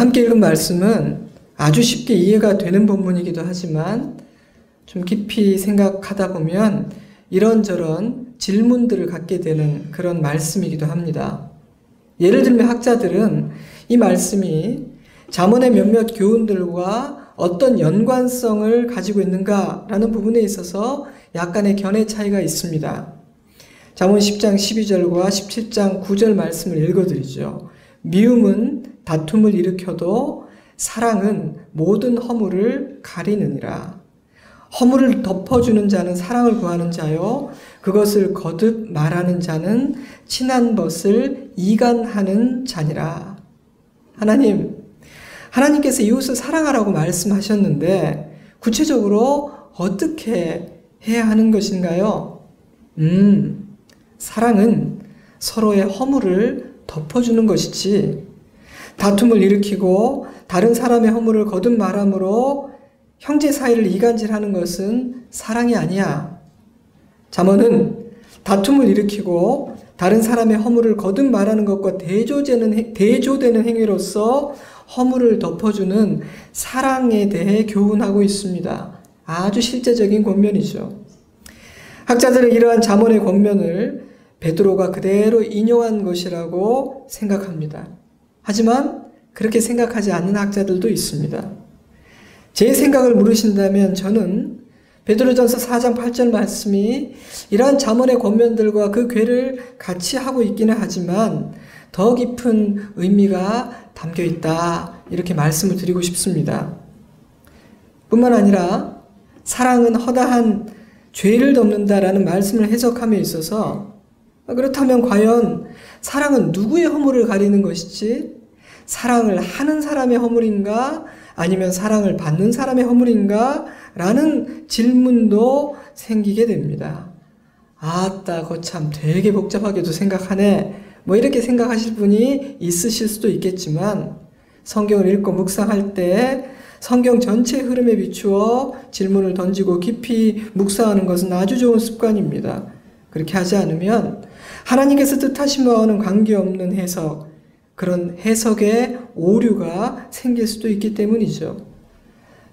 함께 읽은 말씀은 아주 쉽게 이해가 되는 본문이기도 하지만 좀 깊이 생각하다 보면 이런저런 질문들을 갖게 되는 그런 말씀이기도 합니다. 예를 들면 학자들은 이 말씀이 잠언의 몇몇 교훈들과 어떤 연관성을 가지고 있는가라는 부분에 있어서 약간의 견해 차이가 있습니다. 잠언 10장 12절과 17장 9절 말씀을 읽어드리죠. 미움은 다툼을 일으켜도 사랑은 모든 허물을 가리느니라. 허물을 덮어주는 자는 사랑을 구하는 자요, 그것을 거듭 말하는 자는 친한 것을 이간하는 자니라. 하나님께서 이웃을 사랑하라고 말씀하셨는데 구체적으로 어떻게 해야 하는 것인가요? 사랑은 서로의 허물을 덮어주는 것이지, 다툼을 일으키고 다른 사람의 허물을 거듭 말함으로 형제 사이를 이간질하는 것은 사랑이 아니야. 잠언은 다툼을 일으키고 다른 사람의 허물을 거듭 말하는 것과 대조되는 행위로서 허물을 덮어주는 사랑에 대해 교훈하고 있습니다. 아주 실제적인 권면이죠. 학자들은 이러한 잠언의 권면을 베드로가 그대로 인용한 것이라고 생각합니다. 하지만 그렇게 생각하지 않는 학자들도 있습니다. 제 생각을 물으신다면 저는 베드로전서 4장 8절 말씀이 이러한 잠언의 권면들과 그 궤를 같이 하고 있기는 하지만 더 깊은 의미가 담겨 있다, 이렇게 말씀을 드리고 싶습니다. 뿐만 아니라 사랑은 허다한 죄를 덮는다라는 말씀을 해석함에 있어서, 그렇다면 과연 사랑은 누구의 허물을 가리는 것이지, 사랑을 하는 사람의 허물인가 아니면 사랑을 받는 사람의 허물인가 라는 질문도 생기게 됩니다. 아따, 거참 되게 복잡하게도 생각하네, 이렇게 생각하실 분이 있으실 수도 있겠지만, 성경을 읽고 묵상할 때 성경 전체 흐름에 비추어 질문을 던지고 깊이 묵상하는 것은 아주 좋은 습관입니다. 그렇게 하지 않으면 하나님께서 뜻하신 바와는 관계없는 해석, 그런 해석에 오류가 생길 수도 있기 때문이죠.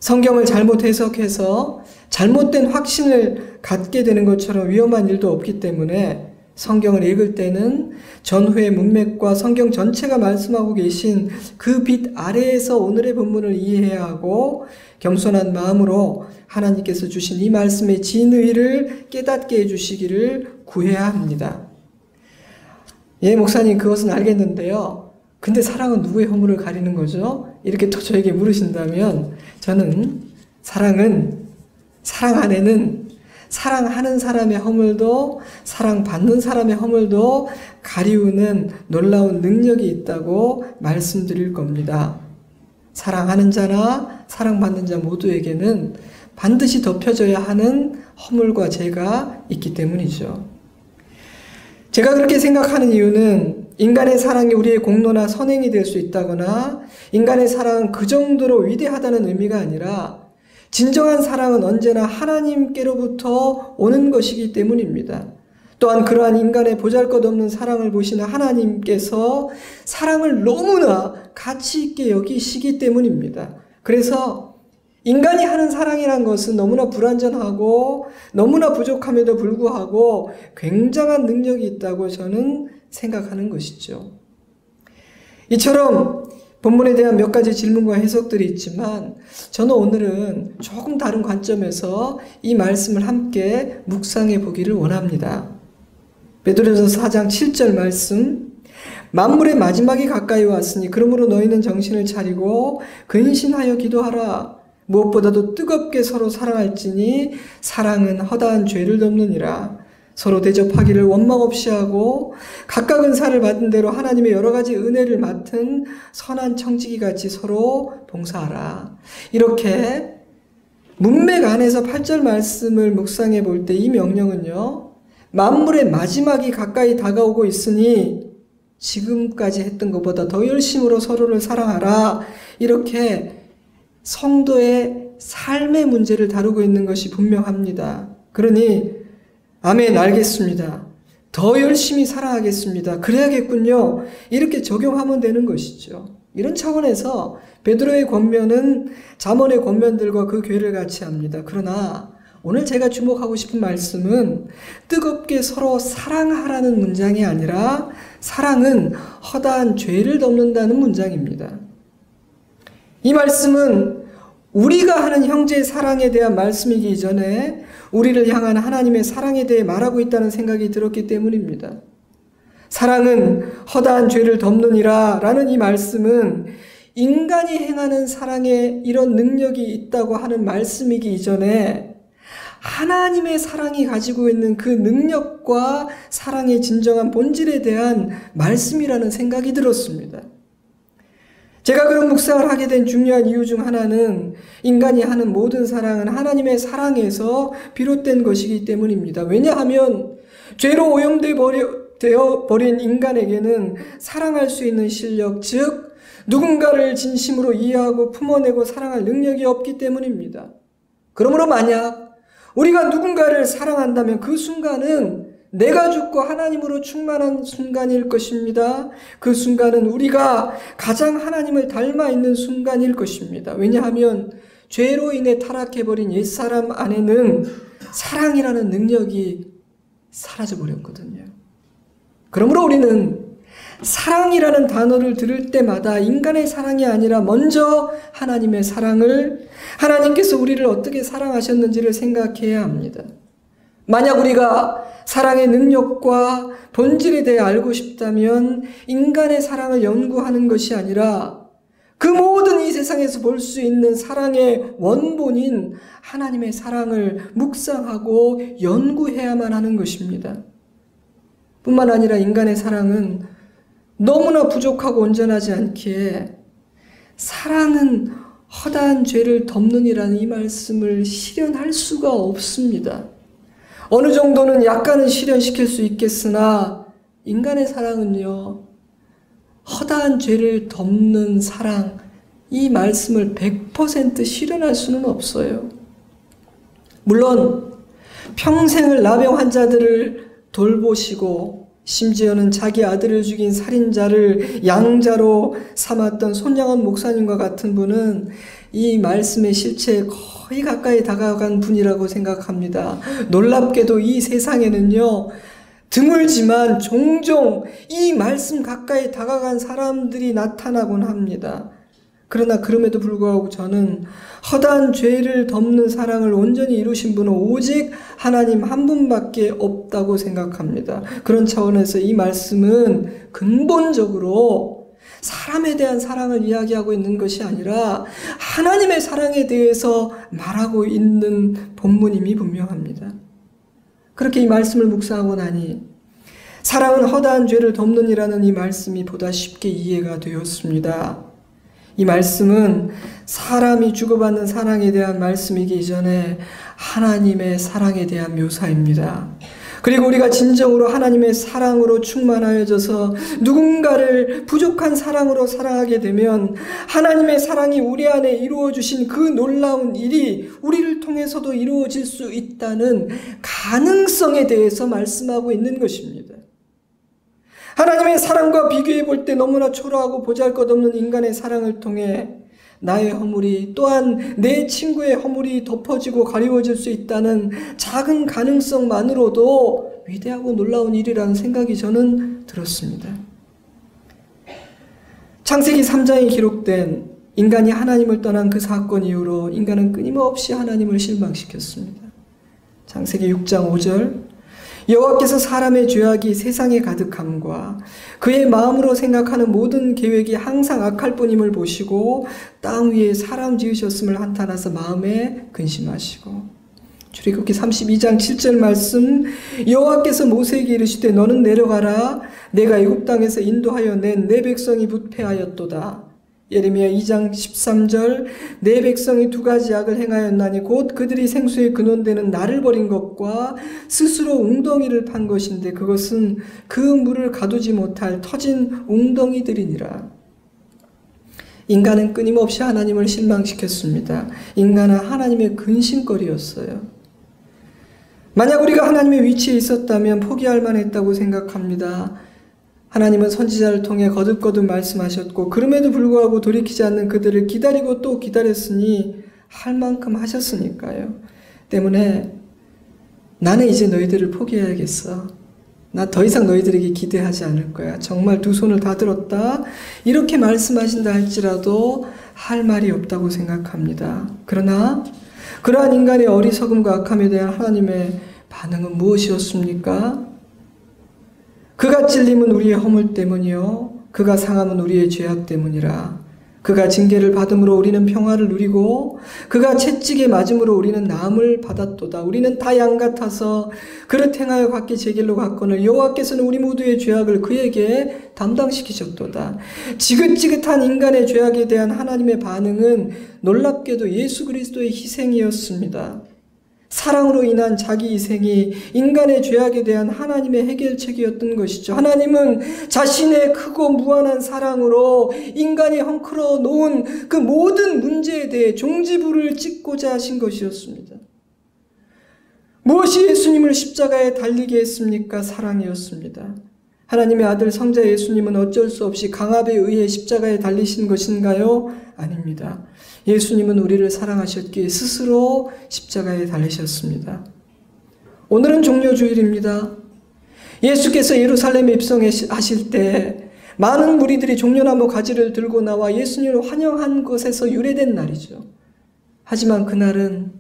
성경을 잘못 해석해서 잘못된 확신을 갖게 되는 것처럼 위험한 일도 없기 때문에 성경을 읽을 때는 전후의 문맥과 성경 전체가 말씀하고 계신 그 빛 아래에서 오늘의 본문을 이해해야 하고 겸손한 마음으로 하나님께서 주신 이 말씀의 진의를 깨닫게 해주시기를 구해야 합니다. 예, 목사님, 그것은 알겠는데요. 근데 사랑은 누구의 허물을 가리는 거죠? 이렇게 또 저에게 물으신다면 저는 사랑 안에는 사랑하는 사람의 허물도 사랑받는 사람의 허물도 가리우는 놀라운 능력이 있다고 말씀드릴 겁니다. 사랑하는 자나 사랑받는 자 모두에게는 반드시 덮여져야 하는 허물과 죄가 있기 때문이죠. 제가 그렇게 생각하는 이유는 인간의 사랑이 우리의 공로나 선행이 될 수 있다거나 인간의 사랑은 그 정도로 위대하다는 의미가 아니라 진정한 사랑은 언제나 하나님께로부터 오는 것이기 때문입니다. 또한 그러한 인간의 보잘것없는 사랑을 보시는 하나님께서 사랑을 너무나 가치 있게 여기시기 때문입니다. 그래서 인간이 하는 사랑이란 것은 너무나 불완전하고 너무나 부족함에도 불구하고 굉장한 능력이 있다고 저는 생각하는 것이죠. 이처럼 본문에 대한 몇 가지 질문과 해석들이 있지만 저는 오늘은 조금 다른 관점에서 이 말씀을 함께 묵상해 보기를 원합니다. 베드로전서 4장 7절 말씀, 만물의 마지막이 가까이 왔으니 그러므로 너희는 정신을 차리고 근신하여 기도하라. 무엇보다도 뜨겁게 서로 사랑할지니 사랑은 허다한 죄를 덮느니라. 서로 대접하기를 원망 없이 하고 각각 은사를 받은 대로 하나님의 여러 가지 은혜를 맡은 선한 청지기같이 서로 봉사하라. 이렇게 문맥 안에서 8절 말씀을 묵상해 볼 때 이 명령은요, 만물의 마지막이 가까이 다가오고 있으니 지금까지 했던 것보다 더 열심으로 서로를 사랑하라. 이렇게 성도의 삶의 문제를 다루고 있는 것이 분명합니다. 그러니 아멘, 알겠습니다. 더 열심히 사랑하겠습니다. 그래야겠군요. 이렇게 적용하면 되는 것이죠. 이런 차원에서 베드로의 권면은 잠언의 권면들과 그 궤를 같이 합니다. 그러나 오늘 제가 주목하고 싶은 말씀은 뜨겁게 서로 사랑하라는 문장이 아니라 사랑은 허다한 죄를 덮는다는 문장입니다. 이 말씀은 우리가 하는 형제의 사랑에 대한 말씀이기 이전에 우리를 향한 하나님의 사랑에 대해 말하고 있다는 생각이 들었기 때문입니다. 사랑은 허다한 죄를 덮느니라 라는 이 말씀은 인간이 행하는 사랑에 이런 능력이 있다고 하는 말씀이기 이전에 하나님의 사랑이 가지고 있는 그 능력과 사랑의 진정한 본질에 대한 말씀이라는 생각이 들었습니다. 제가 그런 묵상을 하게 된 중요한 이유 중 하나는 인간이 하는 모든 사랑은 하나님의 사랑에서 비롯된 것이기 때문입니다. 왜냐하면 죄로 오염되어 버린 인간에게는 사랑할 수 있는 실력, 즉 누군가를 진심으로 이해하고 품어내고 사랑할 능력이 없기 때문입니다. 그러므로 만약 우리가 누군가를 사랑한다면 그 순간은 내가 죽고 하나님으로 충만한 순간일 것입니다. 그 순간은 우리가 가장 하나님을 닮아 있는 순간일 것입니다. 왜냐하면 죄로 인해 타락해버린 옛사람 안에는 사랑이라는 능력이 사라져버렸거든요. 그러므로 우리는 사랑이라는 단어를 들을 때마다 인간의 사랑이 아니라 먼저 하나님의 사랑을, 하나님께서 우리를 어떻게 사랑하셨는지를 생각해야 합니다. 만약 우리가 사랑의 능력과 본질에 대해 알고 싶다면 인간의 사랑을 연구하는 것이 아니라 그 모든 이 세상에서 볼 수 있는 사랑의 원본인 하나님의 사랑을 묵상하고 연구해야만 하는 것입니다. 뿐만 아니라 인간의 사랑은 너무나 부족하고 온전하지 않기에 사랑은 허다한 죄를 덮느니라는 이 말씀을 실현할 수가 없습니다. 어느 정도는 약간은 실현시킬 수 있겠으나 인간의 사랑은요, 허다한 죄를 덮는 사랑, 이 말씀을 100% 실현할 수는 없어요. 물론 평생을 나병 환자들을 돌보시고 심지어는 자기 아들을 죽인 살인자를 양자로 삼았던 손양원 목사님과 같은 분은 이 말씀의 실체에 거의 가까이 다가간 분이라고 생각합니다. 놀랍게도 이 세상에는요, 드물지만 종종 이 말씀 가까이 다가간 사람들이 나타나곤 합니다. 그러나 그럼에도 불구하고 저는 허다한 죄를 덮는 사랑을 온전히 이루신 분은 오직 하나님 한 분밖에 없다고 생각합니다. 그런 차원에서 이 말씀은 근본적으로 사람에 대한 사랑을 이야기하고 있는 것이 아니라 하나님의 사랑에 대해서 말하고 있는 본문임이 분명합니다. 그렇게 이 말씀을 묵상하고 나니 사랑은 허다한 죄를 덮느니라는 이 말씀이 보다 쉽게 이해가 되었습니다. 이 말씀은 사람이 주고받는 사랑에 대한 말씀이기 이전에 하나님의 사랑에 대한 묘사입니다. 그리고 우리가 진정으로 하나님의 사랑으로 충만하여져서 누군가를 부족한 사랑으로 사랑하게 되면 하나님의 사랑이 우리 안에 이루어 주신 그 놀라운 일이 우리를 통해서도 이루어질 수 있다는 가능성에 대해서 말씀하고 있는 것입니다. 하나님의 사랑과 비교해 볼 때 너무나 초라하고 보잘것없는 인간의 사랑을 통해 나의 허물이 또한 내 친구의 허물이 덮어지고 가리워질 수 있다는 작은 가능성만으로도 위대하고 놀라운 일이라는 생각이 저는 들었습니다. 창세기 3장에 기록된 인간이 하나님을 떠난 그 사건 이후로 인간은 끊임없이 하나님을 실망시켰습니다. 창세기 6장 5절, 여호와께서 사람의 죄악이 세상에 가득함과 그의 마음으로 생각하는 모든 계획이 항상 악할 뿐임을 보시고 땅 위에 사람 지으셨음을 한탄하사 마음에 근심하시고. 출애굽기 32장 7절 말씀, 여호와께서 모세에게 이르시되 너는 내려가라, 내가 애굽 땅에서 인도하여 낸 내 백성이 부패하였도다. 예레미야 2장 13절, 내 백성이 두 가지 악을 행하였나니 곧 그들이 생수의 근원되는 나를 버린 것과 스스로 웅덩이를 판 것인데 그것은 그 물을 가두지 못할 터진 웅덩이들이니라. 인간은 끊임없이 하나님을 실망시켰습니다. 인간은 하나님의 근심거리였어요. 만약 우리가 하나님의 위치에 있었다면 포기할 만했다고 생각합니다. 하나님은 선지자를 통해 거듭거듭 말씀하셨고 그럼에도 불구하고 돌이키지 않는 그들을 기다리고 또 기다렸으니 할 만큼 하셨으니까요. 때문에 나는 이제 너희들을 포기해야겠어. 나 더 이상 너희들에게 기대하지 않을 거야. 정말 두 손을 다 들었다. 이렇게 말씀하신다 할지라도 할 말이 없다고 생각합니다. 그러나 그러한 인간의 어리석음과 악함에 대한 하나님의 반응은 무엇이었습니까? 그가 찔림은 우리의 허물 때문이요 그가 상함은 우리의 죄악 때문이라. 그가 징계를 받음으로 우리는 평화를 누리고 그가 채찍에 맞음으로 우리는 나음을 받았도다. 우리는 다 양 같아서 그릇 행하여 각기 제 길로 갔거늘 여호와께서는 우리 모두의 죄악을 그에게 담당시키셨도다. 지긋지긋한 인간의 죄악에 대한 하나님의 반응은 놀랍게도 예수 그리스도의 희생이었습니다. 사랑으로 인한 자기 희생이 인간의 죄악에 대한 하나님의 해결책이었던 것이죠. 하나님은 자신의 크고 무한한 사랑으로 인간이 헝클어 놓은 그 모든 문제에 대해 종지부를 찍고자 하신 것이었습니다. 무엇이 예수님을 십자가에 달리게 했습니까? 사랑이었습니다. 하나님의 아들 성자 예수님은 어쩔 수 없이 강압에 의해 십자가에 달리신 것인가요? 아닙니다. 예수님은 우리를 사랑하셨기에 스스로 십자가에 달리셨습니다. 오늘은 종려주일입니다. 예수께서 예루살렘에 입성하실 때 많은 무리들이 종려나무 가지를 들고 나와 예수님을 환영한 것에서 유래된 날이죠. 하지만 그날은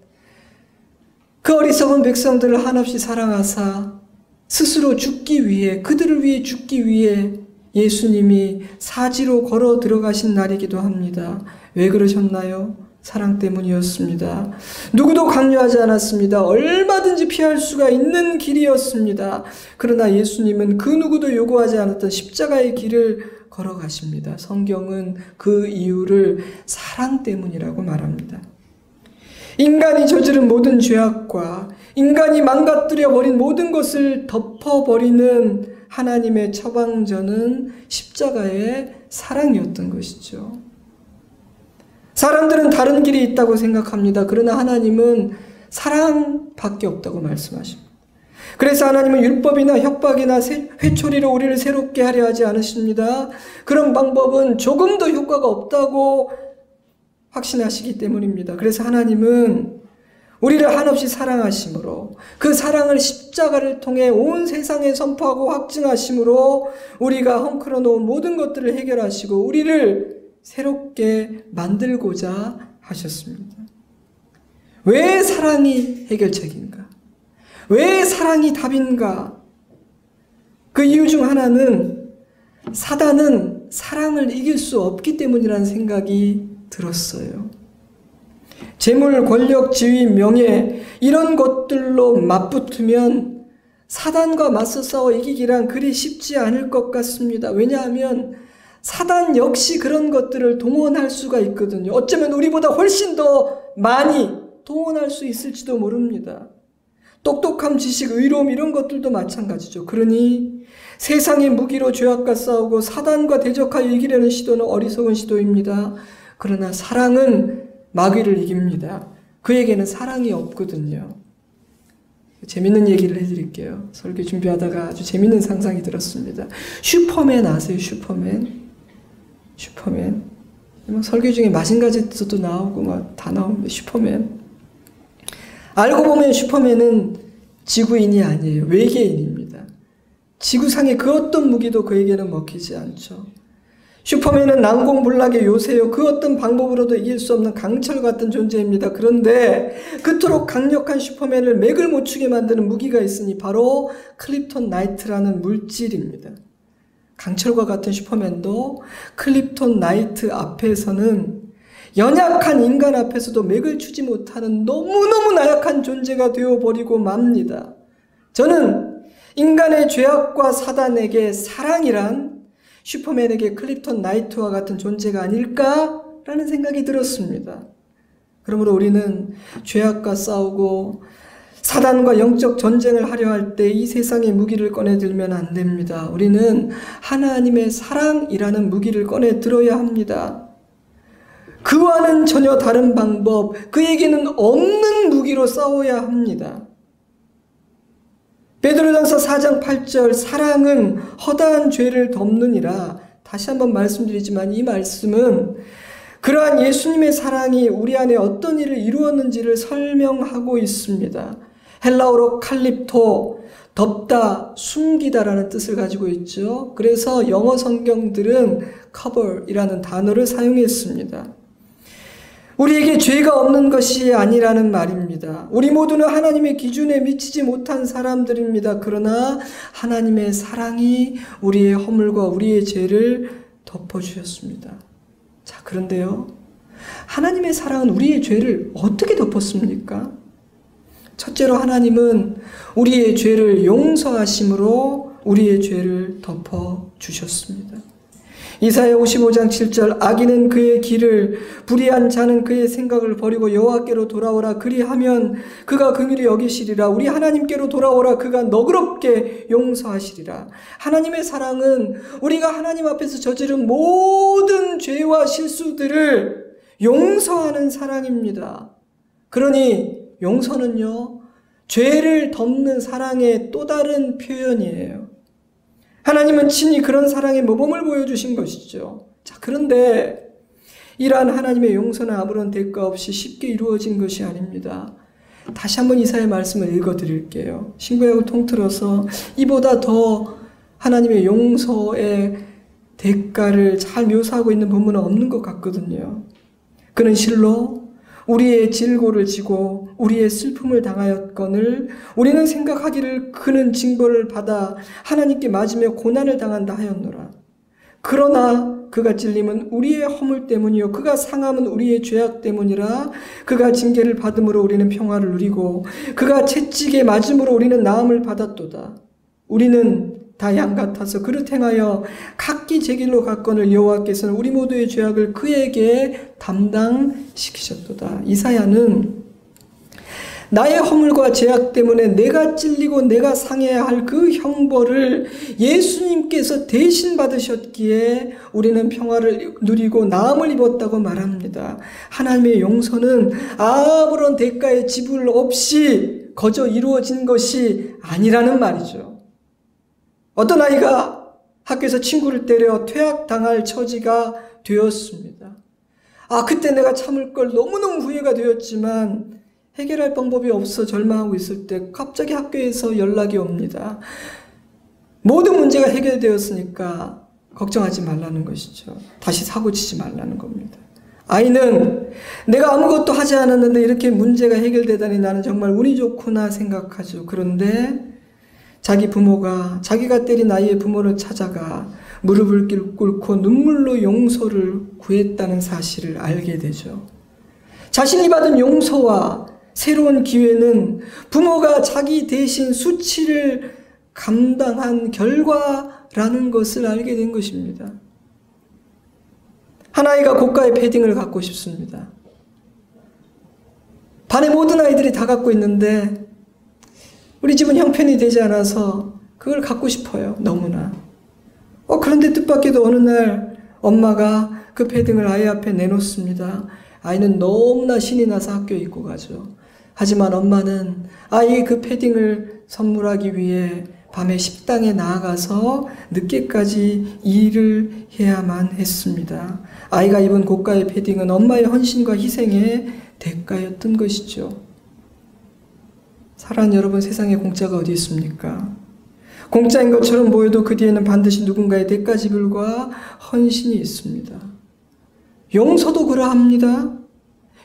그 어리석은 백성들을 한없이 사랑하사 스스로 죽기 위해, 그들을 위해 죽기 위해 예수님이 사지로 걸어 들어가신 날이기도 합니다. 왜 그러셨나요? 사랑 때문이었습니다. 누구도 강요하지 않았습니다. 얼마든지 피할 수가 있는 길이었습니다. 그러나 예수님은 그 누구도 요구하지 않았던 십자가의 길을 걸어가십니다. 성경은 그 이유를 사랑 때문이라고 말합니다. 인간이 저지른 모든 죄악과 인간이 망가뜨려 버린 모든 것을 덮어버리는 하나님의 처방전은 십자가의 사랑이었던 것이죠. 사람들은 다른 길이 있다고 생각합니다. 그러나 하나님은 사랑밖에 없다고 말씀하십니다. 그래서 하나님은 율법이나 협박이나 회초리로 우리를 새롭게 하려 하지 않으십니다. 그런 방법은 조금도 효과가 없다고 확신하시기 때문입니다. 그래서 하나님은 우리를 한없이 사랑하심으로 그 사랑을 십자가를 통해 온 세상에 선포하고 확증하심으로 우리가 헝클어 놓은 모든 것들을 해결하시고 우리를 새롭게 만들고자 하셨습니다. 왜 사랑이 해결책인가? 왜 사랑이 답인가? 그 이유 중 하나는 사단은 사랑을 이길 수 없기 때문이라는 생각이 들었어요. 재물, 권력, 지위, 명예 이런 것들로 맞붙으면 사단과 맞서 싸워 이기기란 그리 쉽지 않을 것 같습니다. 왜냐하면 사단 역시 그런 것들을 동원할 수가 있거든요. 어쩌면 우리보다 훨씬 더 많이 동원할 수 있을지도 모릅니다. 똑똑함, 지식, 의로움 이런 것들도 마찬가지죠. 그러니 세상의 무기로 죄악과 싸우고 사단과 대적하여 이기려는 시도는 어리석은 시도입니다. 그러나 사랑은 마귀를 이깁니다. 그에게는 사랑이 없거든요. 재밌는 얘기를 해드릴게요. 설교 준비하다가 아주 재밌는 상상이 들었습니다. 슈퍼맨 아세요? 슈퍼맨. 설교 중에 마징가제트도 나오고 막 다 나옵니다. 슈퍼맨. 알고 보면 슈퍼맨은 지구인이 아니에요. 외계인입니다. 지구상의 그 어떤 무기도 그에게는 먹히지 않죠. 슈퍼맨은 난공불락의 요새요. 그 어떤 방법으로도 이길 수 없는 강철 같은 존재입니다. 그런데 그토록 강력한 슈퍼맨을 맥을 못 추게 만드는 무기가 있으니 바로 클립톤 나이트라는 물질입니다. 강철과 같은 슈퍼맨도 클립톤 나이트 앞에서는 연약한 인간 앞에서도 맥을 추지 못하는 너무너무 나약한 존재가 되어버리고 맙니다. 저는 인간의 죄악과 사단에게 사랑이란 슈퍼맨에게 클립톤 나이트와 같은 존재가 아닐까라는 생각이 들었습니다. 그러므로 우리는 죄악과 싸우고 사단과 영적 전쟁을 하려 할 때 이 세상의 무기를 꺼내 들면 안 됩니다. 우리는 하나님의 사랑이라는 무기를 꺼내 들어야 합니다. 그와는 전혀 다른 방법, 그에게는 없는 무기로 싸워야 합니다. 베드로전서 4장 8절 사랑은 허다한 죄를 덮느니라. 다시 한번 말씀드리지만 이 말씀은 그러한 예수님의 사랑이 우리 안에 어떤 일을 이루었는지를 설명하고 있습니다. 헬라어로 칼립토, 덮다, 숨기다라는 뜻을 가지고 있죠. 그래서 영어 성경들은 cover이라는 단어를 사용했습니다. 우리에게 죄가 없는 것이 아니라는 말입니다. 우리 모두는 하나님의 기준에 미치지 못한 사람들입니다. 그러나 하나님의 사랑이 우리의 허물과 우리의 죄를 덮어주셨습니다. 자, 그런데요, 하나님의 사랑은 우리의 죄를 어떻게 덮었습니까? 첫째로 하나님은 우리의 죄를 용서하심으로 우리의 죄를 덮어주셨습니다. 이사야 55장 7절 악인은 그의 길을 불의한 자는 그의 생각을 버리고 여호와께로 돌아오라. 그리하면 그가 긍휼히 여기시리라. 우리 하나님께로 돌아오라. 그가 너그럽게 용서하시리라. 하나님의 사랑은 우리가 하나님 앞에서 저지른 모든 죄와 실수들을 용서하는 사랑입니다. 그러니 용서는요, 죄를 덮는 사랑의 또 다른 표현이에요. 하나님은 친히 그런 사랑의 모범을 보여주신 것이죠. 자, 그런데 이러한 하나님의 용서는 아무런 대가 없이 쉽게 이루어진 것이 아닙니다. 다시 한번 이사야의 말씀을 읽어드릴게요. 신구약을 통틀어서 이보다 더 하나님의 용서의 대가를 잘 묘사하고 있는 본문은 없는 것 같거든요. 그는 실로 우리의 질고를 지고 우리의 슬픔을 당하였거늘 우리는 생각하기를 그는 징벌을 받아 하나님께 맞으며 고난을 당한다 하였노라. 그러나 그가 찔림은 우리의 허물 때문이요 그가 상함은 우리의 죄악 때문이라. 그가 징계를 받음으로 우리는 평화를 누리고 그가 채찍에 맞음으로 우리는 나음을 받았도다. 우리는 다 양 같아서 그릇 행하여 각기 제 길로 갔거늘 여호와께서는 우리 모두의 죄악을 그에게 담당시키셨도다. 이사야는 나의 허물과 죄악 때문에 내가 찔리고 내가 상해야 할 그 형벌을 예수님께서 대신 받으셨기에 우리는 평화를 누리고 나음을 입었다고 말합니다. 하나님의 용서는 아무런 대가의 지불 없이 거저 이루어진 것이 아니라는 말이죠. 어떤 아이가 학교에서 친구를 때려 퇴학당할 처지가 되었습니다. 그때 내가 참을 걸 너무너무 후회가 되었지만 해결할 방법이 없어 절망하고 있을 때 갑자기 학교에서 연락이 옵니다. 모든 문제가 해결되었으니까 걱정하지 말라는 것이죠. 다시 사고치지 말라는 겁니다. 아이는 내가 아무것도 하지 않았는데 이렇게 문제가 해결되다니 나는 정말 운이 좋구나 생각하죠. 그런데 자기 부모가 자기가 때린 아이의 부모를 찾아가 무릎을 꿇고 눈물로 용서를 구했다는 사실을 알게 되죠. 자신이 받은 용서와 새로운 기회는 부모가 자기 대신 수치를 감당한 결과라는 것을 알게 된 것입니다. 한 아이가 고가의 패딩을 갖고 싶습니다. 반의 모든 아이들이 다 갖고 있는데 우리 집은 형편이 되지 않아서 그걸 갖고 싶어요. 너무나. 그런데 뜻밖에도 어느 날 엄마가 그 패딩을 아이 앞에 내놓습니다. 아이는 너무나 신이 나서 학교에 입고 가죠. 하지만 엄마는 아이의 그 패딩을 선물하기 위해 밤에 식당에 나아가서 늦게까지 일을 해야만 했습니다. 아이가 입은 고가의 패딩은 엄마의 헌신과 희생의 대가였던 것이죠. 사랑하는 여러분, 세상에 공짜가 어디 있습니까? 공짜인 것처럼 보여도 그 뒤에는 반드시 누군가의 대가 지불과 헌신이 있습니다. 용서도 그러합니다.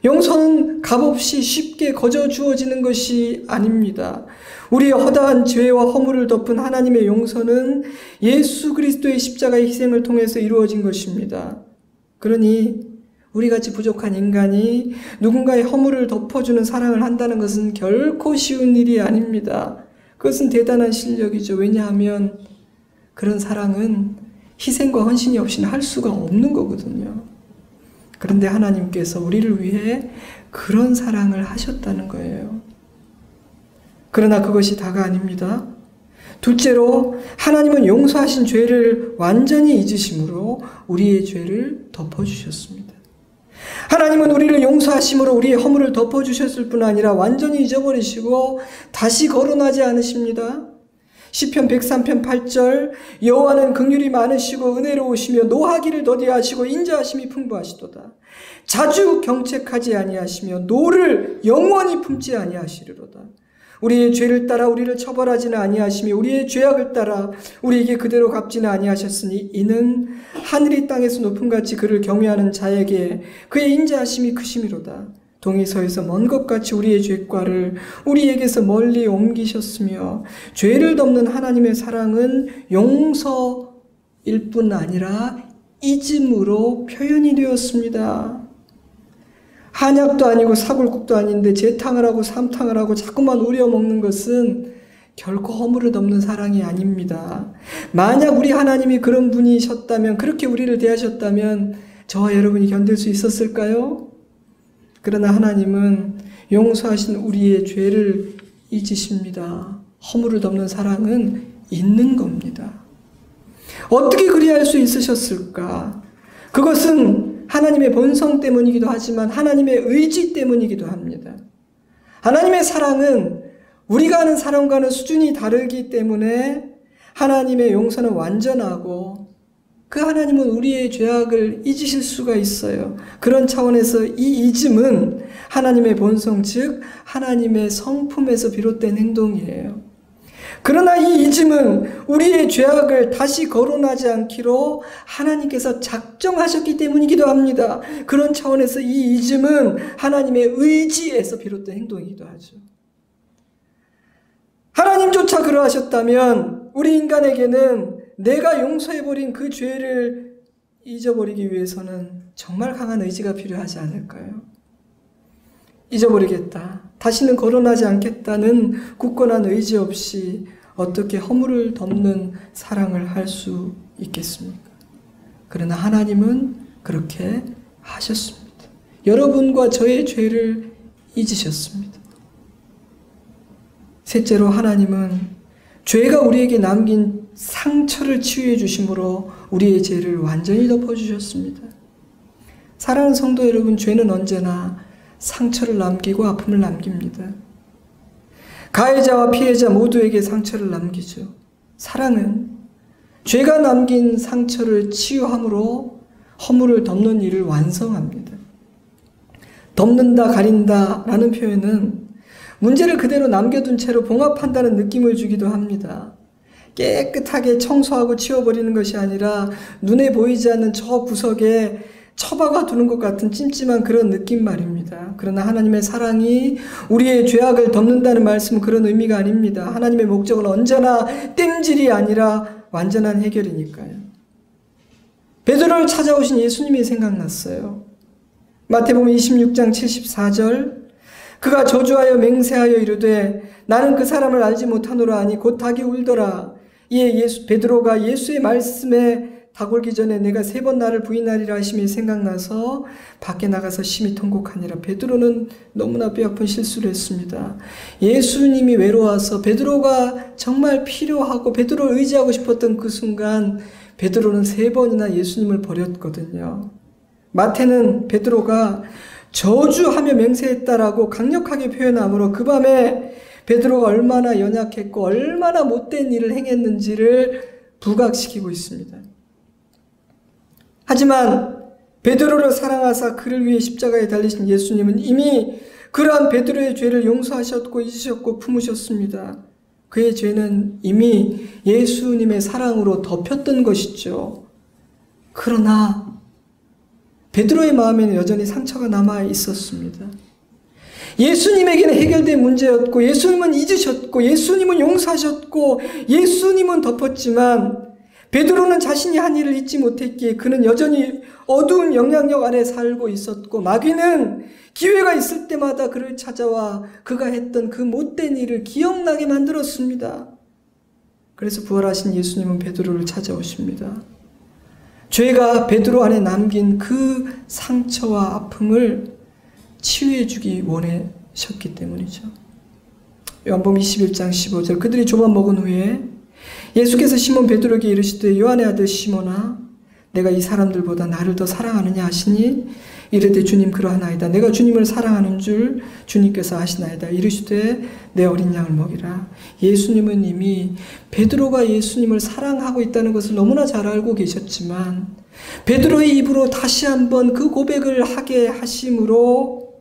용서는 값없이 쉽게 거저 주어지는 것이 아닙니다. 우리의 허다한 죄와 허물을 덮은 하나님의 용서는 예수 그리스도의 십자가의 희생을 통해서 이루어진 것입니다. 그러니 우리같이 부족한 인간이 누군가의 허물을 덮어주는 사랑을 한다는 것은 결코 쉬운 일이 아닙니다. 그것은 대단한 실력이죠. 왜냐하면 그런 사랑은 희생과 헌신이 없이는 할 수가 없는 거거든요. 그런데 하나님께서 우리를 위해 그런 사랑을 하셨다는 거예요. 그러나 그것이 다가 아닙니다. 둘째로 하나님은 용서하신 죄를 완전히 잊으심으로 우리의 죄를 덮어주셨습니다. 하나님은 우리를 용서하심으로 우리의 허물을 덮어주셨을 뿐 아니라 완전히 잊어버리시고 다시 거론하지 않으십니다. 시편 103편 8절 여호와는 긍휼이 많으시고 은혜로우시며 노하기를 더디하시고 인자하심이 풍부하시도다. 자주 경책하지 아니하시며 노를 영원히 품지 아니하시리로다. 우리의 죄를 따라 우리를 처벌하지는 아니하시며 우리의 죄악을 따라 우리에게 그대로 갚지는 아니하셨으니 이는 하늘이 땅에서 높음같이 그를 경외하는 자에게 그의 인자하심이 크심이로다. 동이서에서 먼 것 같이 우리의 죄과를 우리에게서 멀리 옮기셨으며 죄를 덮는 하나님의 사랑은 용서일 뿐 아니라 잊음으로 표현이 되었습니다. 한약도 아니고 사골국도 아닌데 재탕을 하고 삼탕을 하고 자꾸만 우려먹는 것은 결코 허물을 덮는 사랑이 아닙니다. 만약 우리 하나님이 그런 분이셨다면, 그렇게 우리를 대하셨다면 저와 여러분이 견딜 수 있었을까요? 그러나 하나님은 용서하신 우리의 죄를 잊으십니다. 허물을 덮는 사랑은 있는 겁니다. 어떻게 그리할 수 있으셨을까? 그것은 하나님의 본성 때문이기도 하지만 하나님의 의지 때문이기도 합니다. 하나님의 사랑은 우리가 아는 사랑과는 수준이 다르기 때문에 하나님의 용서는 완전하고 그 하나님은 우리의 죄악을 잊으실 수가 있어요. 그런 차원에서 이 잊음은 하나님의 본성, 즉 하나님의 성품에서 비롯된 행동이에요. 그러나 이 잊음은 우리의 죄악을 다시 거론하지 않기로 하나님께서 작정하셨기 때문이기도 합니다. 그런 차원에서 이 잊음은 하나님의 의지에서 비롯된 행동이기도 하죠. 하나님조차 그러하셨다면 우리 인간에게는 내가 용서해버린 그 죄를 잊어버리기 위해서는 정말 강한 의지가 필요하지 않을까요? 잊어버리겠다, 다시는 거론하지 않겠다는 굳건한 의지 없이 어떻게 허물을 덮는 사랑을 할 수 있겠습니까? 그러나 하나님은 그렇게 하셨습니다. 여러분과 저의 죄를 잊으셨습니다. 셋째로 하나님은 죄가 우리에게 남긴 상처를 치유해 주심으로 우리의 죄를 완전히 덮어주셨습니다. 사랑하는 성도 여러분, 죄는 언제나 상처를 남기고 아픔을 남깁니다. 가해자와 피해자 모두에게 상처를 남기죠. 사랑은 죄가 남긴 상처를 치유함으로 허물을 덮는 일을 완성합니다. 덮는다, 가린다 라는 표현은 문제를 그대로 남겨둔 채로 봉합한다는 느낌을 주기도 합니다. 깨끗하게 청소하고 치워버리는 것이 아니라 눈에 보이지 않는 저 구석에 처박아 두는 것 같은 찜찜한 그런 느낌 말입니다. 그러나 하나님의 사랑이 우리의 죄악을 덮는다는 말씀은 그런 의미가 아닙니다. 하나님의 목적은 언제나 땜질이 아니라 완전한 해결이니까요. 베드로를 찾아오신 예수님이 생각났어요. 마태복음 26장 74절 그가 저주하여 맹세하여 이르되 나는 그 사람을 알지 못하노라 하니 곧 닭이 울더라. 이에 베드로가 예수의 말씀에 닭 울기 전에 내가 3번 나를 부인하리라 하심이 생각나서 밖에 나가서 심히 통곡하니라. 베드로는 너무나 뼈아픈 실수를 했습니다. 예수님이 외로워서 베드로가 정말 필요하고 베드로를 의지하고 싶었던 그 순간 베드로는 3번이나 예수님을 버렸거든요. 마태는 베드로가 저주하며 맹세했다라고 강력하게 표현하므로 그 밤에 베드로가 얼마나 연약했고 얼마나 못된 일을 행했는지를 부각시키고 있습니다. 하지만 베드로를 사랑하사 그를 위해 십자가에 달리신 예수님은 이미 그러한 베드로의 죄를 용서하셨고 잊으셨고 품으셨습니다. 그의 죄는 이미 예수님의 사랑으로 덮였던 것이죠. 그러나 베드로의 마음에는 여전히 상처가 남아 있었습니다. 예수님에게는 해결된 문제였고 예수님은 잊으셨고 예수님은 용서하셨고 예수님은 덮었지만 베드로는 자신이 한 일을 잊지 못했기에 그는 여전히 어두운 영향력 안에 살고 있었고 마귀는 기회가 있을 때마다 그를 찾아와 그가 했던 그 못된 일을 기억나게 만들었습니다. 그래서 부활하신 예수님은 베드로를 찾아오십니다. 죄가 베드로 안에 남긴 그 상처와 아픔을 치유해 주기 원하셨기 때문이죠. 요한복음 21장 15절 그들이 조반 먹은 후에 예수께서 시몬 베드로에게 이르시되 요한의 아들 시몬아 내가 이 사람들보다 나를 더 사랑하느냐 하시니 이르되 주님 그러하나이다. 내가 주님을 사랑하는 줄 주님께서 아시나이다. 이르시되 내 어린 양을 먹이라. 예수님은 이미 베드로가 예수님을 사랑하고 있다는 것을 너무나 잘 알고 계셨지만 베드로의 입으로 다시 한번 그 고백을 하게 하심으로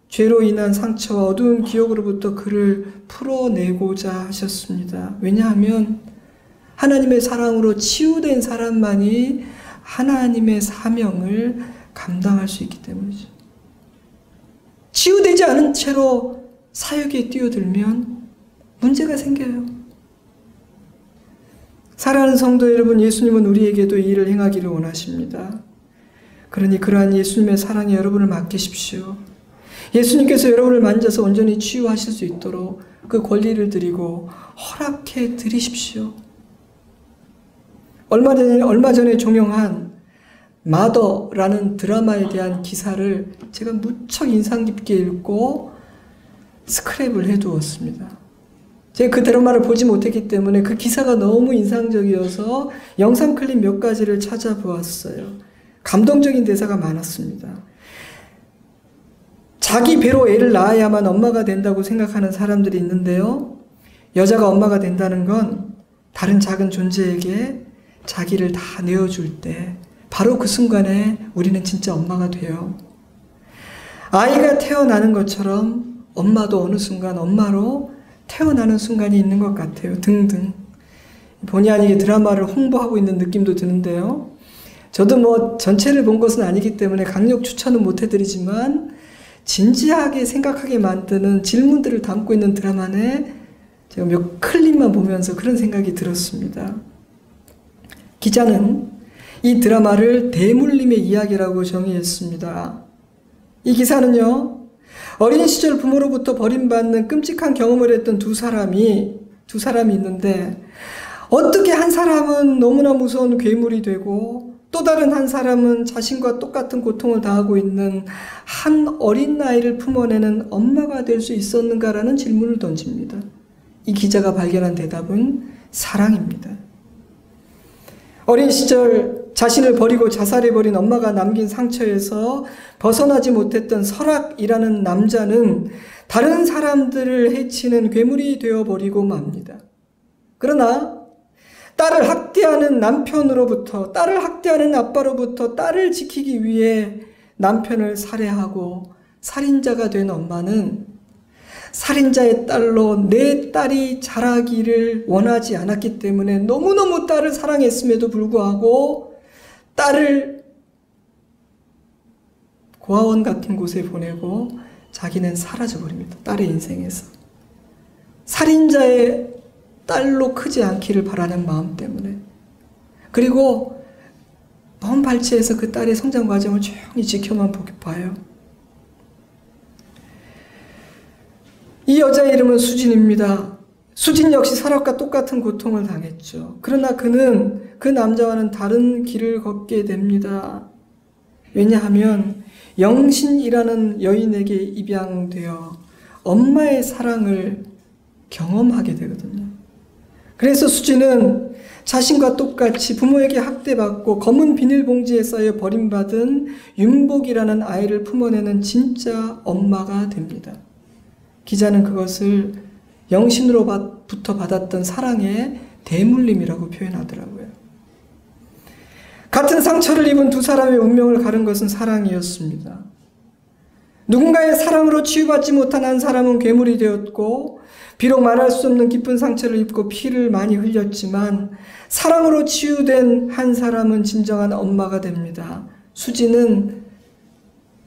죄로 인한 상처와 어두운 기억으로부터 그를 풀어내고자 하셨습니다. 왜냐하면 하나님의 사랑으로 치유된 사람만이 하나님의 사명을 감당할 수 있기 때문이죠. 치유되지 않은 채로 사역에 뛰어들면 문제가 생겨요. 사랑하는 성도 여러분, 예수님은 우리에게도 이 일을 행하기를 원하십니다. 그러니 그러한 예수님의 사랑에 여러분을 맡기십시오. 예수님께서 여러분을 만져서 온전히 치유하실 수 있도록 그 권리를 드리고 허락해 드리십시오. 얼마 전에 종영한 마더라는 드라마에 대한 기사를 제가 무척 인상 깊게 읽고 스크랩을 해두었습니다. 제가 그 드라마를 보지 못했기 때문에 그 기사가 너무 인상적이어서 영상 클립 몇 가지를 찾아보았어요. 감동적인 대사가 많았습니다. 자기 배로 애를 낳아야만 엄마가 된다고 생각하는 사람들이 있는데요. 여자가 엄마가 된다는 건 다른 작은 존재에게 자기를 다 내어줄 때 바로 그 순간에 우리는 진짜 엄마가 돼요. 아이가 태어나는 것처럼 엄마도 어느 순간 엄마로 태어나는 순간이 있는 것 같아요. 등등. 본의 아니게 드라마를 홍보하고 있는 느낌도 드는데요. 저도 전체를 본 것은 아니기 때문에 강력 추천은 못 해드리지만 진지하게 생각하게 만드는 질문들을 담고 있는 드라마네 제가 몇 클립만 보면서 그런 생각이 들었습니다. 기자는 이 드라마를 대물림의 이야기라고 정의했습니다. 이 기사는요, 어린 시절 부모로부터 버림받는 끔찍한 경험을 했던 두 사람이 있는데 어떻게 한 사람은 너무나 무서운 괴물이 되고 또 다른 한 사람은 자신과 똑같은 고통을 당하고 있는 한 어린 아이를 품어내는 엄마가 될 수 있었는가라는 질문을 던집니다. 이 기자가 발견한 대답은 사랑입니다. 어린 시절 자신을 버리고 자살해버린 엄마가 남긴 상처에서 벗어나지 못했던 설악이라는 남자는 다른 사람들을 해치는 괴물이 되어버리고 맙니다. 그러나 딸을 학대하는 남편으로부터, 딸을 학대하는 아빠로부터 딸을 지키기 위해 남편을 살해하고 살인자가 된 엄마는 살인자의 딸로 내 딸이 자라기를 원하지 않았기 때문에 너무너무 딸을 사랑했음에도 불구하고 딸을 고아원 같은 곳에 보내고 자기는 사라져버립니다. 딸의 인생에서. 살인자의 딸로 크지 않기를 바라는 마음 때문에. 그리고 먼 발치에서 그 딸의 성장 과정을 조용히 지켜만 봐요. 이 여자의 이름은 수진입니다. 수진 역시 설악과 똑같은 고통을 당했죠. 그러나 그는 그 남자와는 다른 길을 걷게 됩니다. 왜냐하면 영신이라는 여인에게 입양되어 엄마의 사랑을 경험하게 되거든요. 그래서 수진은 자신과 똑같이 부모에게 학대받고 검은 비닐봉지에 쌓여 버림받은 윤복이라는 아이를 품어내는 진짜 엄마가 됩니다. 기자는 그것을 영신으로부터 받았던 사랑의 대물림이라고 표현하더라고요. 같은 상처를 입은 두 사람의 운명을 가른 것은 사랑이었습니다. 누군가의 사랑으로 치유받지 못한 한 사람은 괴물이 되었고 비록 말할 수 없는 깊은 상처를 입고 피를 많이 흘렸지만 사랑으로 치유된 한 사람은 진정한 엄마가 됩니다. 수지는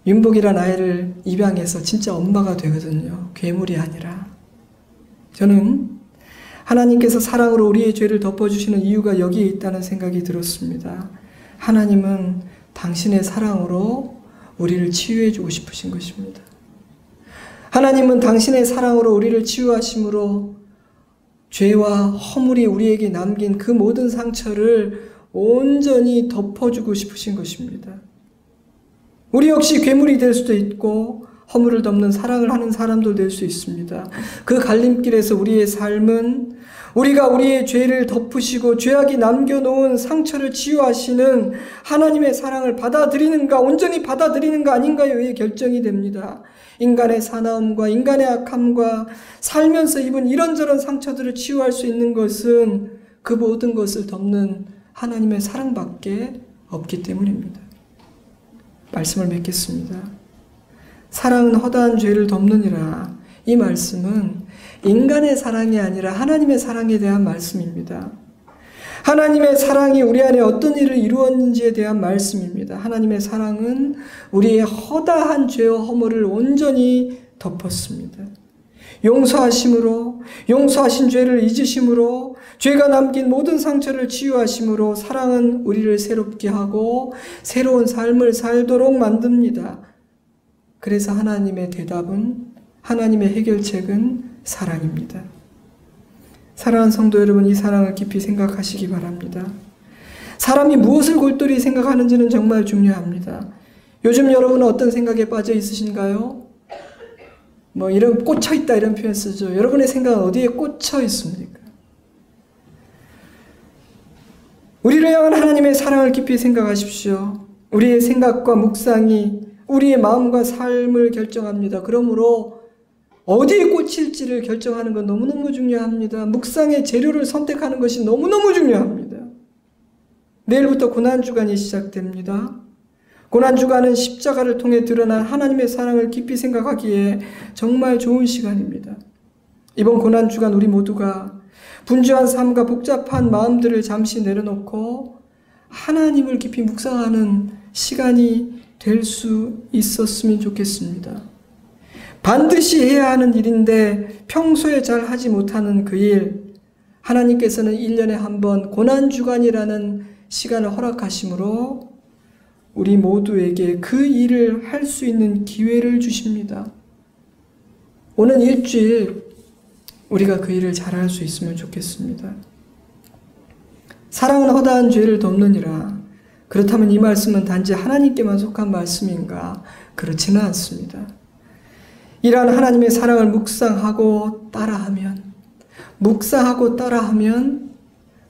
윤복이란 아이를 입양해서 진짜 엄마가 되거든요. 괴물이 아니라. 저는 하나님께서 사랑으로 우리의 죄를 덮어주시는 이유가 여기에 있다는 생각이 들었습니다. 하나님은 당신의 사랑으로 우리를 치유해주고 싶으신 것입니다. 하나님은 당신의 사랑으로 우리를 치유하심으로 죄와 허물이 우리에게 남긴 그 모든 상처를 온전히 덮어주고 싶으신 것입니다. 우리 역시 괴물이 될 수도 있고 허물을 덮는 사랑을 하는 사람도 될 수 있습니다. 그 갈림길에서 우리의 삶은 우리가 우리의 죄를 덮으시고 죄악이 남겨놓은 상처를 치유하시는 하나님의 사랑을 받아들이는가, 온전히 받아들이는가 아닌가에 결정이 됩니다. 인간의 사나움과 인간의 악함과 살면서 입은 이런저런 상처들을 치유할 수 있는 것은 그 모든 것을 덮는 하나님의 사랑밖에 없기 때문입니다. 말씀을 맺겠습니다. 사랑은 허다한 죄를 덮느니라. 이 말씀은 인간의 사랑이 아니라 하나님의 사랑에 대한 말씀입니다. 하나님의 사랑이 우리 안에 어떤 일을 이루었는지에 대한 말씀입니다. 하나님의 사랑은 우리의 허다한 죄와 허물을 온전히 덮었습니다. 용서하심으로, 용서하신 죄를 잊으심으로, 죄가 남긴 모든 상처를 치유하심으로 사랑은 우리를 새롭게 하고 새로운 삶을 살도록 만듭니다. 그래서 하나님의 대답은, 하나님의 해결책은 사랑입니다. 사랑하는 성도 여러분, 이 사랑을 깊이 생각하시기 바랍니다. 사람이 무엇을 골똘히 생각하는지는 정말 중요합니다. 요즘 여러분은 어떤 생각에 빠져 있으신가요? 이런 꽂혀있다 이런 표현 쓰죠. 여러분의 생각은 어디에 꽂혀 있습니까? 우리를 향한 하나님의 사랑을 깊이 생각하십시오. 우리의 생각과 묵상이 우리의 마음과 삶을 결정합니다. 그러므로 어디에 꽂힐지를 결정하는 건 너무너무 중요합니다. 묵상의 재료를 선택하는 것이 너무너무 중요합니다. 내일부터 고난주간이 시작됩니다. 고난주간은 십자가를 통해 드러난 하나님의 사랑을 깊이 생각하기에 정말 좋은 시간입니다. 이번 고난주간 우리 모두가 분주한 삶과 복잡한 마음들을 잠시 내려놓고 하나님을 깊이 묵상하는 시간이 될 수 있었으면 좋겠습니다. 반드시 해야 하는 일인데 평소에 잘 하지 못하는 그 일, 하나님께서는 1년에 한 번 고난주간이라는 시간을 허락하심으로 우리 모두에게 그 일을 할 수 있는 기회를 주십니다. 오는 일주일 우리가 그 일을 잘할 수 있으면 좋겠습니다. 사랑은 허다한 죄를 덮느니라. 그렇다면 이 말씀은 단지 하나님께만 속한 말씀인가? 그렇지는 않습니다. 이러한 하나님의 사랑을 묵상하고 따라하면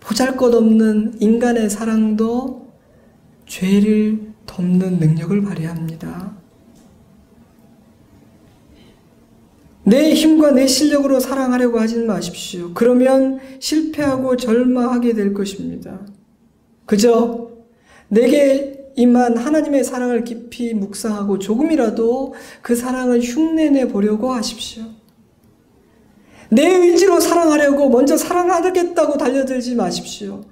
보잘것없는 인간의 사랑도 죄를 덮는 능력을 발휘합니다. 내 힘과 내 실력으로 사랑하려고 하지 마십시오. 그러면 실패하고 절망하게 될 것입니다. 그저 내게 임한 하나님의 사랑을 깊이 묵상하고 조금이라도 그 사랑을 흉내내 보려고 하십시오. 내 의지로 사랑하려고 먼저 사랑하겠다고 달려들지 마십시오.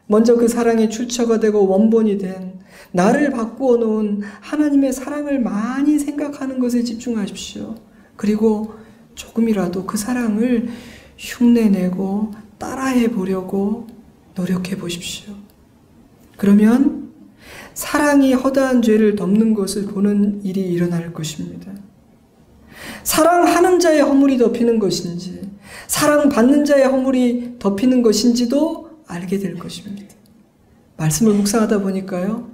먼저 그 사랑의 출처가 되고 원본이 된 나를 바꾸어 놓은 하나님의 사랑을 많이 생각하는 것에 집중하십시오. 그리고 조금이라도 그 사랑을 흉내내고 따라해 보려고 노력해 보십시오. 그러면 사랑이 허다한 죄를 덮는 것을 보는 일이 일어날 것입니다. 사랑하는 자의 허물이 덮이는 것인지 사랑받는 자의 허물이 덮이는 것인지도 알게 될 것입니다. 말씀을 묵상하다 보니까요,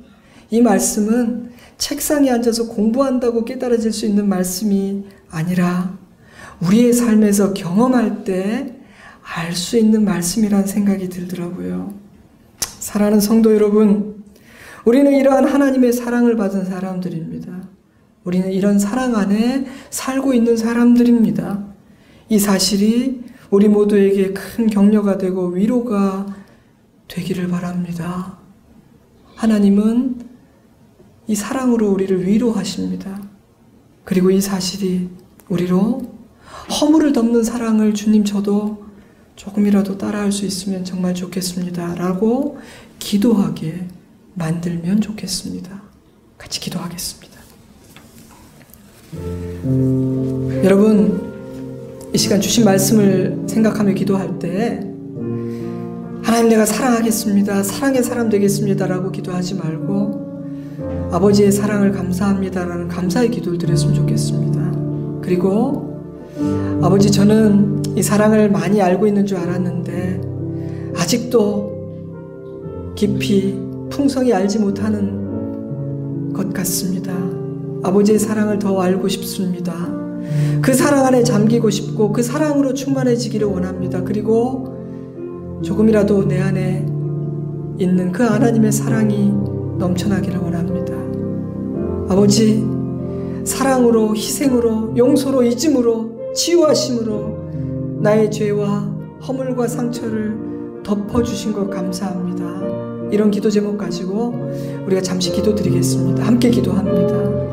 이 말씀은 책상에 앉아서 공부한다고 깨달아질 수 있는 말씀이 아니라 우리의 삶에서 경험할 때 알 수 있는 말씀이라는 생각이 들더라고요. 사랑하는 성도 여러분, 우리는 이러한 하나님의 사랑을 받은 사람들입니다. 우리는 이런 사랑 안에 살고 있는 사람들입니다. 이 사실이 우리 모두에게 큰 격려가 되고 위로가 되기를 바랍니다. 하나님은 이 사랑으로 우리를 위로하십니다. 그리고 이 사실이 우리로 허물을 덮는 사랑을 주님 저도 조금이라도 따라할 수 있으면 정말 좋겠습니다. 라고 기도하게 만들면 좋겠습니다. 같이 기도하겠습니다. 여러분, 이 시간 주신 말씀을 생각하며 기도할 때 하나님 내가 사랑하겠습니다. 사랑의 사람 되겠습니다. 라고 기도하지 말고 아버지의 사랑을 감사합니다. 라는 감사의 기도를 드렸으면 좋겠습니다. 그리고 아버지, 저는 이 사랑을 많이 알고 있는 줄 알았는데 아직도 깊이 풍성히 알지 못하는 것 같습니다. 아버지의 사랑을 더 알고 싶습니다. 그 사랑 안에 잠기고 싶고 그 사랑으로 충만해지기를 원합니다. 그리고 조금이라도 내 안에 있는 그 하나님의 사랑이 넘쳐나기를 원합니다. 아버지, 사랑으로, 희생으로, 용서로, 잊음으로, 치유하심으로 나의 죄와 허물과 상처를 덮어주신 것 감사합니다. 이런 기도 제목 가지고 우리가 잠시 기도드리겠습니다. 함께 기도합니다.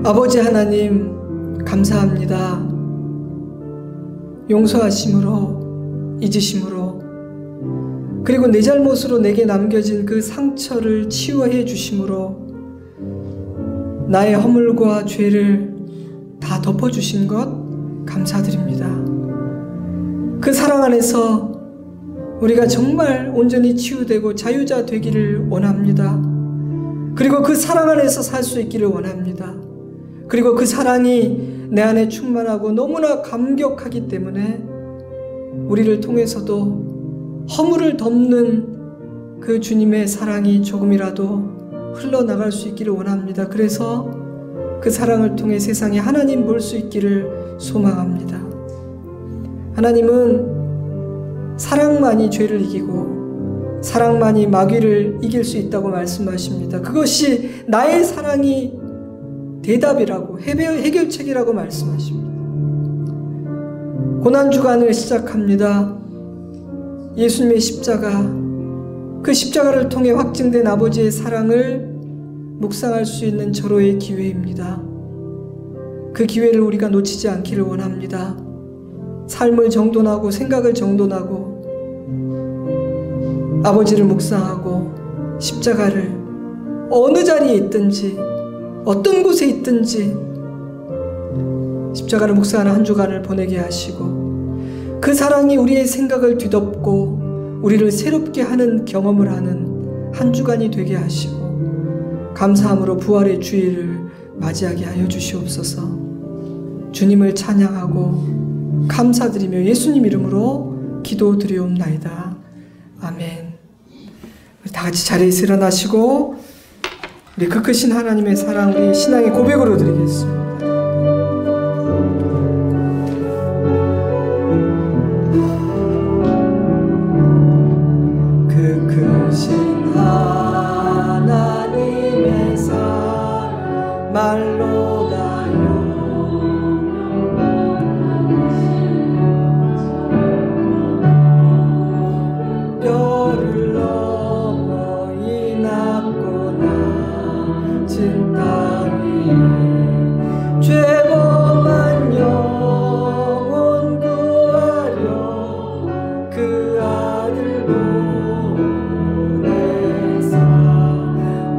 아버지 하나님, 감사합니다. 용서하심으로, 잊으심으로, 그리고 내 잘못으로 내게 남겨진 그 상처를 치유해 주심으로 나의 허물과 죄를 다 덮어주신 것 감사드립니다. 그 사랑 안에서 우리가 정말 온전히 치유되고 자유자 되기를 원합니다. 그리고 그 사랑 안에서 살 수 있기를 원합니다. 그리고 그 사랑이 내 안에 충만하고 너무나 감격하기 때문에 우리를 통해서도 허물을 덮는 그 주님의 사랑이 조금이라도 흘러나갈 수 있기를 원합니다. 그래서 그 사랑을 통해 세상에 하나님 볼 수 있기를 소망합니다. 하나님은 사랑만이 죄를 이기고 사랑만이 마귀를 이길 수 있다고 말씀하십니다. 그것이 나의 사랑이 대답이라고, 해결책이라고 말씀하십니다. 고난주간을 시작합니다. 예수님의 십자가, 그 십자가를 통해 확증된 아버지의 사랑을 묵상할 수 있는 절호의 기회입니다. 그 기회를 우리가 놓치지 않기를 원합니다. 삶을 정돈하고 생각을 정돈하고 아버지를 묵상하고 십자가를 어느 자리에 있든지 어떤 곳에 있든지 십자가를 묵상하는 한 주간을 보내게 하시고 그 사랑이 우리의 생각을 뒤덮고 우리를 새롭게 하는 경험을 하는 한 주간이 되게 하시고 감사함으로 부활의 주일을 맞이하게 하여 주시옵소서. 주님을 찬양하고 감사드리며 예수님 이름으로 기도드리옵나이다. 아멘. 우리 다 같이 자리에서 일어나시고 우리 그 크신 하나님의 사랑, 우리 신앙의 고백으로 드리겠습니다. 그 크신 하나님의 사랑 말로 다요 뼈를 넘어 이 낮고 낮은 땅이 죄범한 영혼 구하려 그 아들 보내사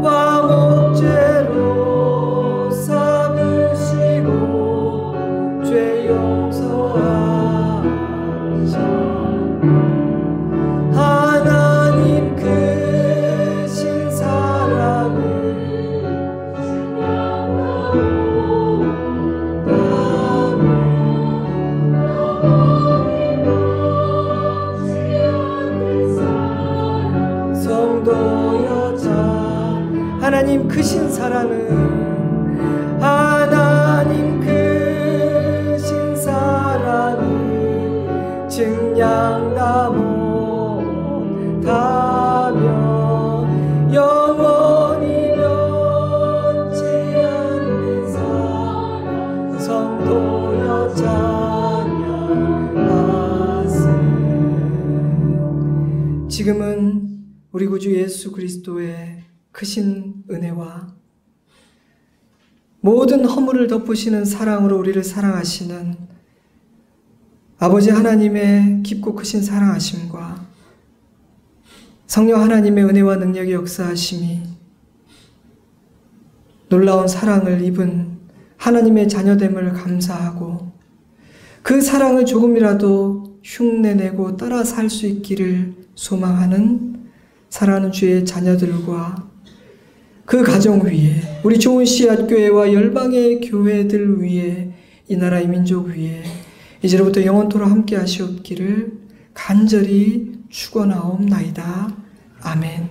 화목제로 삼으시고 죄 용서하셔 하나님 크신 사랑을 성도 여자 하나님 크신 사랑은 하나님 크신 사랑은 증량다 못하며 영원히 변치 않는 사랑 성도 여자냐하세. 지금은 우리 구주 예수 그리스도의 크신 은혜와 모든 허물을 덮으시는 사랑으로 우리를 사랑하시는 아버지 하나님의 깊고 크신 사랑하심과 성령 하나님의 은혜와 능력의 역사하심이 놀라운 사랑을 입은 하나님의 자녀됨을 감사하고 그 사랑을 조금이라도 흉내내고 따라 살 수 있기를 소망하는 사랑하는 주의 자녀들과 그 가정 위에, 우리 좋은 씨앗교회와 열방의 교회들 위에, 이 나라의 민족 위에 이제로부터 영원토록 함께 하시옵기를 간절히 축원하옵나이다. 아멘.